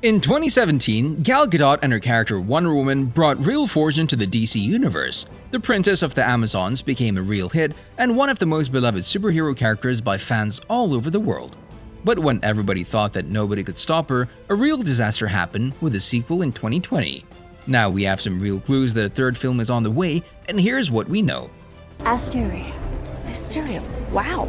In 2017, Gal Gadot and her character Wonder Woman brought real fortune to the DC universe. The Princess of the Amazons became a real hit and one of the most beloved superhero characters by fans all over the world. But when everybody thought that nobody could stop her, a real disaster happened with a sequel in 2020. Now we have some real clues that a third film is on the way, and here's what we know. Asteria. Asteria. Wow.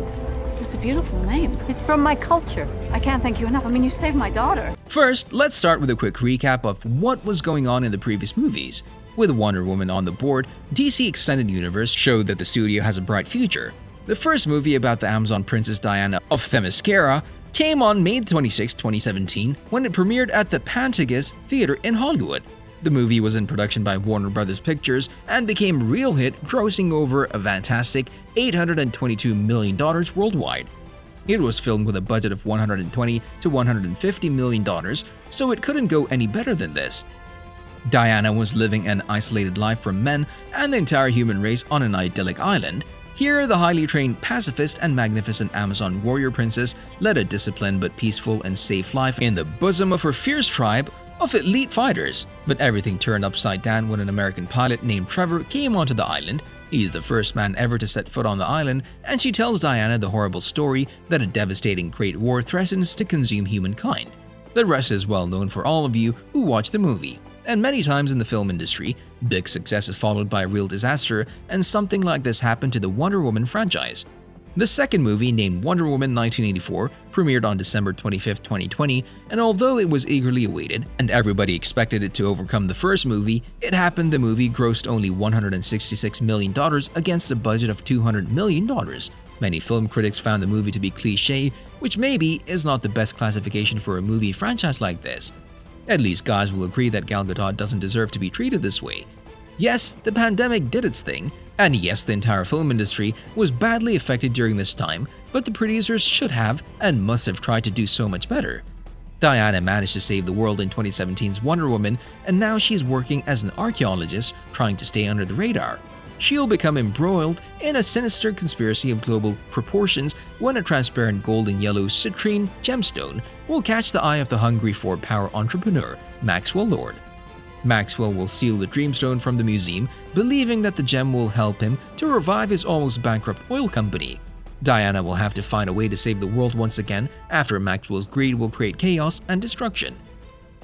That's a beautiful name. It's from my culture. I can't thank you enough. I mean, you saved my daughter. First, let's start with a quick recap of what was going on in the previous movies. With Wonder Woman on the board, DC Extended Universe showed that the studio has a bright future. The first movie about the Amazon Princess Diana of Themyscira came on May 26, 2017, when it premiered at the Pantages Theater in Hollywood. The movie was in production by Warner Brothers Pictures and became a real hit, grossing over a fantastic $822 million worldwide. It was filmed with a budget of $120 to $150 million, so it couldn't go any better than this. Diana was living an isolated life from men and the entire human race on an idyllic island. Here, the highly trained pacifist and magnificent Amazon warrior princess led a disciplined but peaceful and safe life in the bosom of her fierce tribe of elite fighters. But everything turned upside down when an American pilot named Trevor came onto the island. He's the first man ever to set foot on the island, and she tells Diana the horrible story that a devastating great war threatens to consume humankind. The rest is well known for all of you who watch the movie. And many times in the film industry, big success is followed by a real disaster, and something like this happened to the Wonder Woman franchise. The second movie, named Wonder Woman 1984, premiered on December 25, 2020, and although it was eagerly awaited and everybody expected it to overcome the first movie, it happened the movie grossed only $166 million against a budget of $200 million. Many film critics found the movie to be cliché, which maybe is not the best classification for a movie franchise like this. At least guys will agree that Gal Gadot doesn't deserve to be treated this way. Yes, the pandemic did its thing, and yes, the entire film industry was badly affected during this time, but the producers should have and must have tried to do so much better. Diana managed to save the world in 2017's Wonder Woman, and now she's working as an archaeologist trying to stay under the radar. She'll become embroiled in a sinister conspiracy of global proportions when a transparent gold and yellow citrine gemstone will catch the eye of the hungry for power entrepreneur, Maxwell Lord. Maxwell will steal the Dreamstone from the museum, believing that the gem will help him to revive his almost bankrupt oil company. Diana will have to find a way to save the world once again after Maxwell's greed will create chaos and destruction.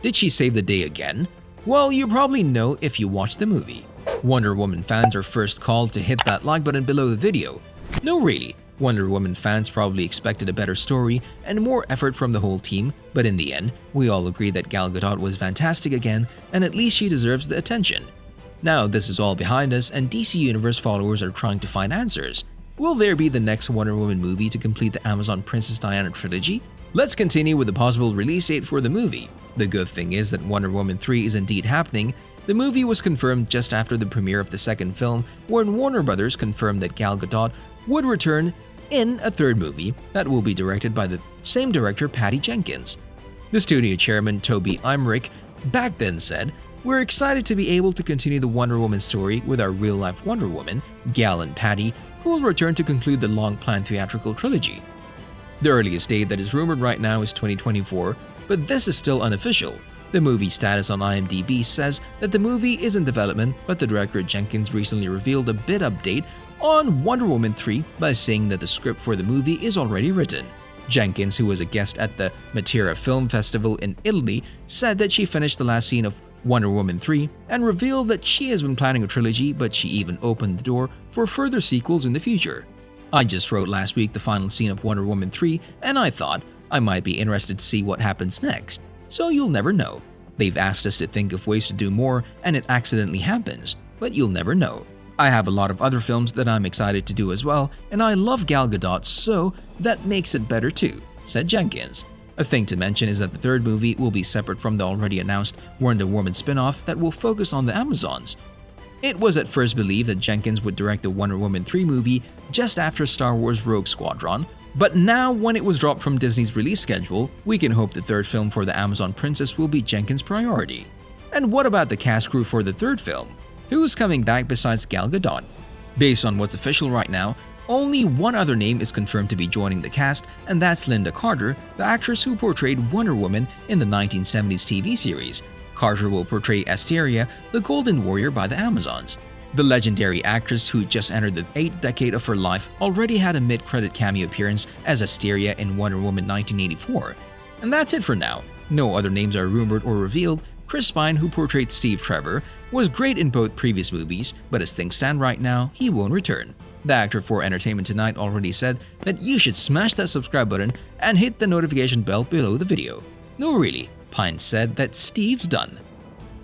Did she save the day again? Well, you probably know if you watch the movie. Wonder Woman fans are first called to hit that like button below the video. No, really. Wonder Woman fans probably expected a better story and more effort from the whole team, but in the end, we all agree that Gal Gadot was fantastic again, and at least she deserves the attention. Now this is all behind us and DC Universe followers are trying to find answers. Will there be the next Wonder Woman movie to complete the Amazon Princess Diana trilogy? Let's continue with the possible release date for the movie. The good thing is that Wonder Woman 3 is indeed happening. The movie was confirmed just after the premiere of the second film, when Warner Brothers confirmed that Gal Gadot would return in a third movie that will be directed by the same director, Patty Jenkins. The studio chairman, Toby Emmerich, back then said, "We're excited to be able to continue the Wonder Woman story with our real-life Wonder Woman, Gal and Patty, who will return to conclude the long-planned theatrical trilogy." The earliest date that is rumored right now is 2024, but this is still unofficial. The movie status on IMDb says that the movie is in development, but the director Jenkins recently revealed a bit update on Wonder Woman 3 by saying that the script for the movie is already written. Jenkins, who was a guest at the Matera Film Festival in Italy, said that she finished the last scene of Wonder Woman 3 and revealed that she has been planning a trilogy, but she even opened the door for further sequels in the future. "I just wrote last week the final scene of Wonder Woman 3 and I thought I might be interested to see what happens next. So you'll never know. They've asked us to think of ways to do more and it accidentally happens, but you'll never know. I have a lot of other films that I'm excited to do as well, and I love Gal Gadot, so that makes it better too," said Jenkins. A thing to mention is that the third movie will be separate from the already announced Wonder Woman spin-off that will focus on the Amazons. It was at first believed that Jenkins would direct the Wonder Woman 3 movie just after Star Wars Rogue Squadron, but now when it was dropped from Disney's release schedule, we can hope the third film for the Amazon Princess will be Jenkins' priority. And what about the cast crew for the third film? Who's coming back besides Gal Gadot? Based on what's official right now, Only one other name is confirmed to be joining the cast, and that's Linda Carter, the actress who portrayed Wonder Woman in the 1970s TV series. Carter will portray Asteria, the Golden Warrior by the Amazons. The legendary actress, who just entered the 8th decade of her life, already had a mid-credit cameo appearance as Asteria in Wonder Woman 1984. And that's it for now. No other names are rumored or revealed. Chris Pine, who portrayed Steve Trevor, was great in both previous movies, but as things stand right now, he won't return. The actor for Entertainment Tonight already said that you should smash that subscribe button and hit the notification bell below the video. No, really, Pine said that Steve's done.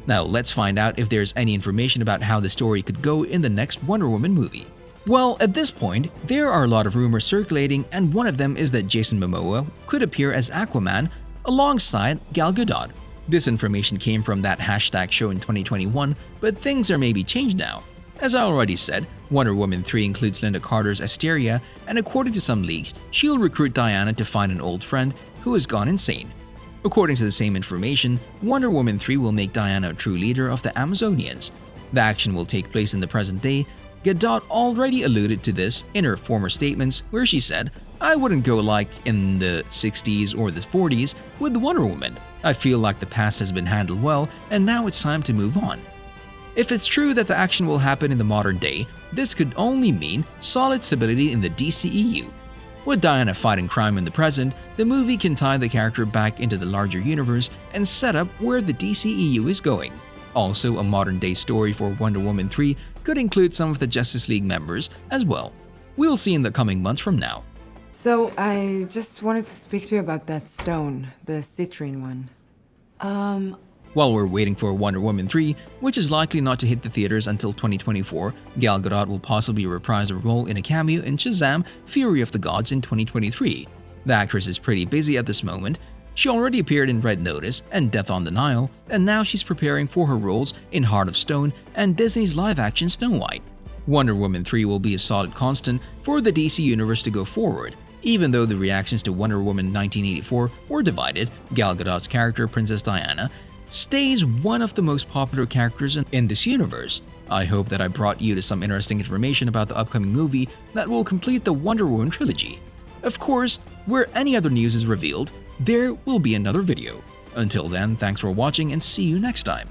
Now let's find out if there's any information about how the story could go in the next Wonder Woman movie. Well, at this point, there are a lot of rumors circulating, and one of them is that Jason Momoa could appear as Aquaman alongside Gal Gadot. This information came from that hashtag show in 2021, but things are maybe changed now. As I already said, Wonder Woman 3 includes Linda Carter's Asteria, and according to some leaks, she'll recruit Diana to find an old friend who has gone insane. According to the same information, Wonder Woman 3 will make Diana a true leader of the Amazonians. The action will take place in the present day. Gadot already alluded to this in her former statements, where she said, "I wouldn't go like in the 60s or the 40s with Wonder Woman. I feel like the past has been handled well, and now it's time to move on." If it's true that the action will happen in the modern day, this could only mean solid stability in the DCEU. With Diana fighting crime in the present, the movie can tie the character back into the larger universe and set up where the DCEU is going. Also, a modern-day story for Wonder Woman 3 could include some of the Justice League members as well. We'll see in the coming months from now. So, I just wanted to speak to you about that stone, the citrine one. While we're waiting for Wonder Woman 3, which is likely not to hit the theaters until 2024, Gal Gadot will possibly reprise a role in a cameo in Shazam! Fury of the Gods in 2023. The actress is pretty busy at this moment. She already appeared in Red Notice and Death on the Nile, and now she's preparing for her roles in Heart of Stone and Disney's live-action Snow White. Wonder Woman 3 will be a solid constant for the DC Universe to go forward. Even though the reactions to Wonder Woman 1984 were divided, Gal Gadot's character, Princess Diana, stays one of the most popular characters in this universe. I hope that I brought you to some interesting information about the upcoming movie that will complete the Wonder Woman trilogy. Of course, where any other news is revealed, there will be another video. Until then, thanks for watching and see you next time.